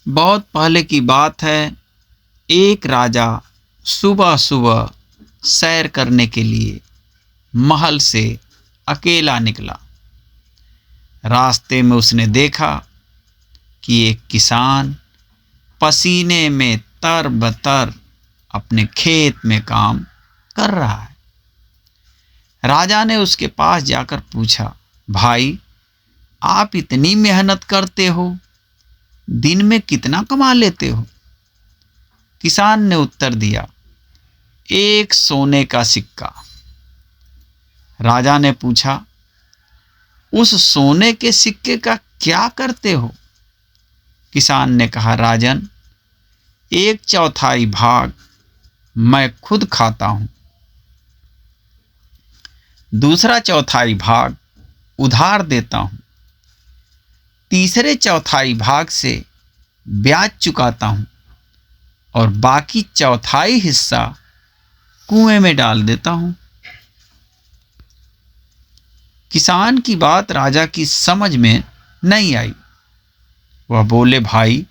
बहुत पहले की बात है। एक राजा सुबह सुबह सैर करने के लिए महल से अकेला निकला। रास्ते में उसने देखा कि एक किसान पसीने में तरबतर अपने खेत में काम कर रहा है। राजा ने उसके पास जाकर पूछा, भाई, आप इतनी मेहनत करते हो, दिन में कितना कमा लेते हो? किसान ने उत्तर दिया, एक सोने का सिक्का। राजा ने पूछा, उस सोने के सिक्के का क्या करते हो? किसान ने कहा, राजन, 1/4 भाग मैं खुद खाता हूं, दूसरा चौथाई भाग उधार देता हूं, तीसरे चौथाई भाग से ब्याज चुकाता हूं और बाकी चौथाई हिस्सा कुएं में डाल देता हूं। किसान की बात राजा की समझ में नहीं आई। वह बोले, भाई,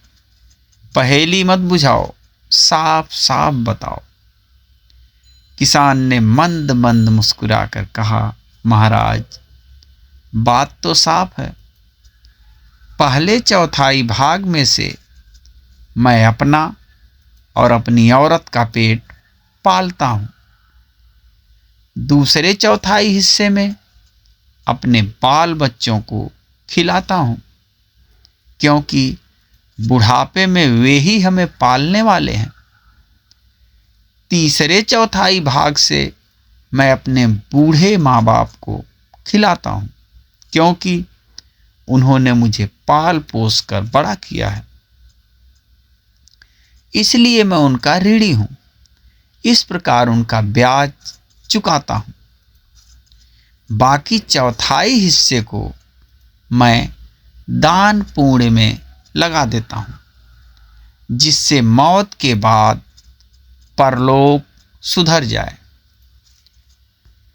पहेली मत बुझाओ, साफ साफ बताओ। किसान ने मंद मंद मुस्कुराकर कहा, महाराज, बात तो साफ है। पहले चौथाई भाग में से मैं अपना और अपनी औरत का पेट पालता हूं। दूसरे चौथाई हिस्से में अपने बाल बच्चों को खिलाता हूं, क्योंकि बुढ़ापे में वे ही हमें पालने वाले हैं। तीसरे चौथाई भाग से मैं अपने बूढ़े माँ बाप को खिलाता हूं, क्योंकि उन्होंने मुझे पाल पोस कर बड़ा किया है, इसलिए मैं उनका ऋणी हूं। इस प्रकार उनका ब्याज चुकाता हूं। बाकी चौथाई हिस्से को मैं दान पुण्य में लगा देता हूं, जिससे मौत के बाद परलोक सुधर जाए।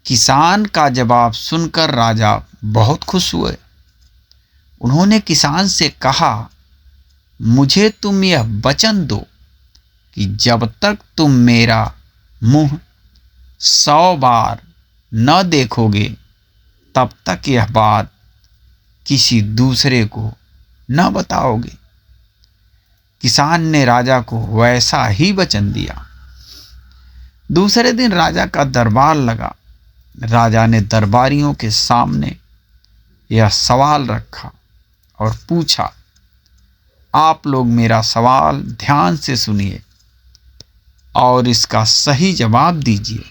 किसान का जवाब सुनकर राजा बहुत खुश हुए। उन्होंने किसान से कहा, मुझे तुम यह वचन दो कि जब तक तुम मेरा मुंह 100 बार न देखोगे, तब तक यह बात किसी दूसरे को न बताओगे। किसान ने राजा को वैसा ही वचन दिया। दूसरे दिन राजा का दरबार लगा। राजा ने दरबारियों के सामने यह सवाल रखा और पूछा, आप लोग मेरा सवाल ध्यान से सुनिए और इसका सही जवाब दीजिए।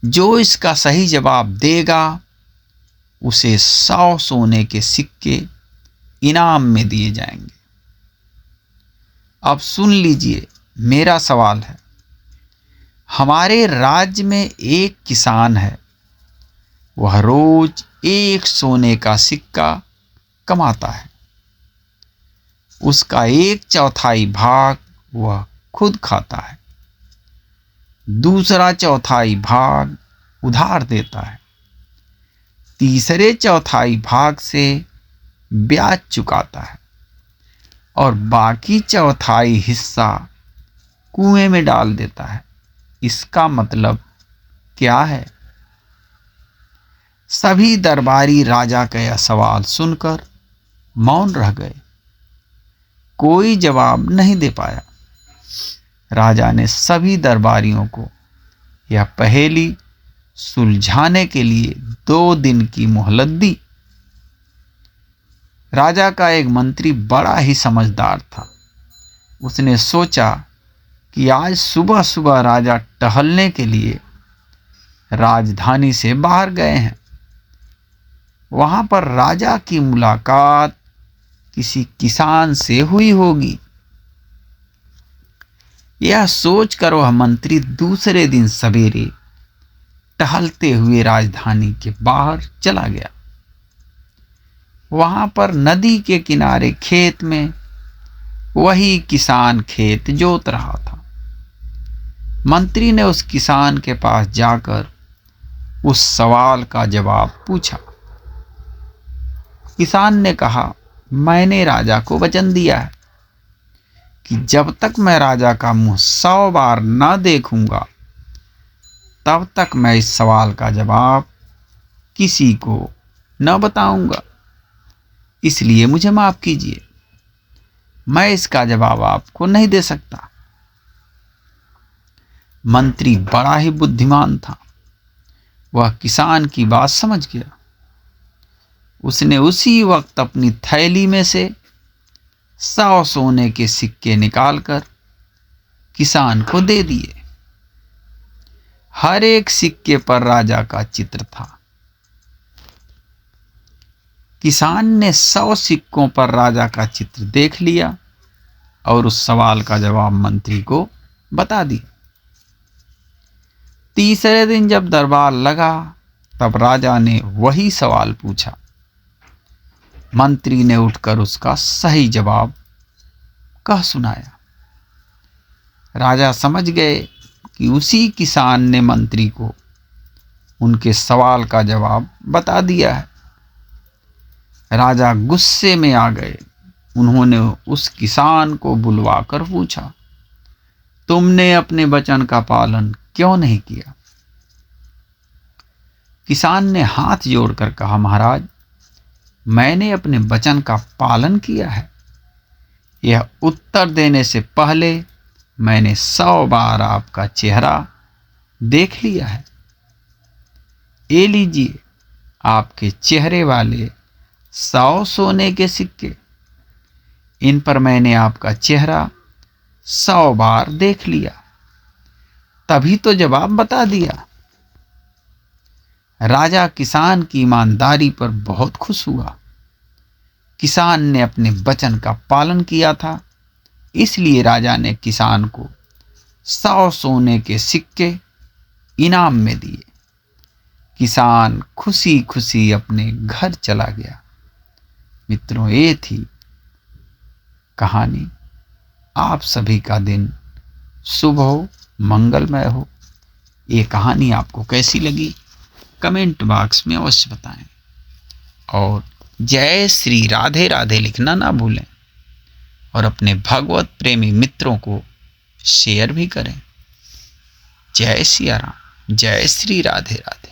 जो इसका सही जवाब देगा, उसे 100 सोने के सिक्के इनाम में दिए जाएंगे। अब सुन लीजिए, मेरा सवाल है। हमारे राज्य में एक किसान है। वह रोज 1 सोने का सिक्का कमाता है। उसका 1/4 भाग वह खुद खाता है, दूसरा चौथाई भाग उधार देता है, तीसरे चौथाई भाग से ब्याज चुकाता है और बाकी चौथाई हिस्सा कुएं में डाल देता है। इसका मतलब क्या है? सभी दरबारी राजा का यह सवाल सुनकर मौन रह गए। कोई जवाब नहीं दे पाया। राजा ने सभी दरबारियों को यह पहेली सुलझाने के लिए 2 दिन की मोहलत दी। राजा का एक मंत्री बड़ा ही समझदार था। उसने सोचा कि आज सुबह सुबह राजा टहलने के लिए राजधानी से बाहर गए हैं। वहां पर राजा की मुलाकात किसी किसान से हुई होगी। यह सोचकर वह मंत्री दूसरे दिन सवेरे टहलते हुए राजधानी के बाहर चला गया। वहां पर नदी के किनारे खेत में वही किसान खेत जोत रहा था। मंत्री ने उस किसान के पास जाकर उस सवाल का जवाब पूछा। किसान ने कहा, मैंने राजा को वचन दिया है कि जब तक मैं राजा का मुंह 100 बार न देखूंगा तब तक मैं इस सवाल का जवाब किसी को न बताऊंगा। इसलिए मुझे माफ कीजिए, मैं इसका जवाब आपको नहीं दे सकता। मंत्री बड़ा ही बुद्धिमान था। वह किसान की बात समझ गया। उसने उसी वक्त अपनी थैली में से 100 सोने के सिक्के निकालकर किसान को दे दिए। हर एक सिक्के पर राजा का चित्र था। किसान ने 100 सिक्कों पर राजा का चित्र देख लिया और उस सवाल का जवाब मंत्री को बता दिया। तीसरे दिन जब दरबार लगा तब राजा ने वही सवाल पूछा। मंत्री ने उठकर उसका सही जवाब कह सुनाया। राजा समझ गए कि उसी किसान ने मंत्री को उनके सवाल का जवाब बता दिया है। राजा गुस्से में आ गए। उन्होंने उस किसान को बुलवाकर पूछा, तुमने अपने वचन का पालन क्यों नहीं किया? किसान ने हाथ जोड़कर कहा, महाराज, मैंने अपने वचन का पालन किया है। यह उत्तर देने से पहले मैंने 100 बार आपका चेहरा देख लिया है। ये लीजिए आपके चेहरे वाले 100 सोने के सिक्के। इन पर मैंने आपका चेहरा 100 बार देख लिया, तभी तो जवाब बता दिया। राजा किसान की ईमानदारी पर बहुत खुश हुआ। किसान ने अपने वचन का पालन किया था, इसलिए राजा ने किसान को 100 सोने के सिक्के इनाम में दिए। किसान खुशी खुशी अपने घर चला गया। मित्रों, ये थी कहानी। आप सभी का दिन शुभ हो, मंगलमय हो। ये कहानी आपको कैसी लगी कमेंट बॉक्स में अवश्य बताएं और जय श्री राधे राधे लिखना ना भूलें और अपने भगवत प्रेमी मित्रों को शेयर भी करें। जय सिया राम, जय श्री राधे राधे।